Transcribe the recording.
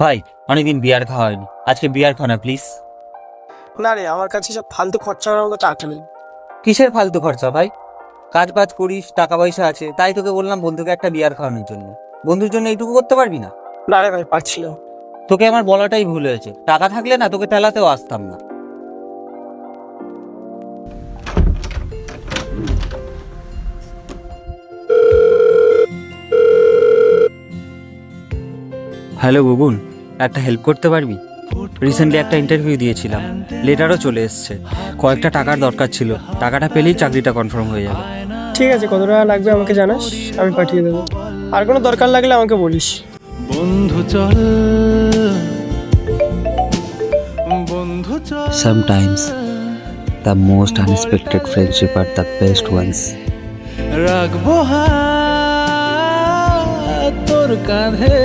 ভাই, অনেকদিন বিয়ার খাওয়া হয়নি, আজকে বিয়ার খাও না প্লিজ। না রে, আমার কাছে সব ফালতু খরচা করার মতো টাকা নেই। কিসের ফালতু খরচা ভাই? কাজ বাজ করিস, টাকা পয়সা আছে, তাই তোকে বললাম বন্ধুকে একটা বিয়ার খাওয়ানোর জন্য। বন্ধুর জন্য এইটুকু করতে পারবি না? না রে ভাই, পারছি না। তোকে আমার বলাটাই ভুল হয়েছে, টাকা থাকলে না তোকে তেলাতেও আসতাম না। হ্যালো গুগুন, একটা হেল্প করতে পারবি? রিসেন্টলি একটা ইন্টারভিউ দিয়েছিলাম, লেটারও চলে এসছে। কয়েকটা টাকার দরকার ছিল, টাকাটা পেলেই চাকরিটা কনফার্ম হয়ে যাবে। ঠিক আছে, কত টাকা লাগবে আমাকে জানাস, আমি পাঠিয়ে দেবো। আর কোনো দরকার লাগলে আমাকে বলিস। বন্ধু চল, বন্ধু চল। Sometimes the most unexpected friendship are the best ones. রাখবো হাত তোর কাঁধে।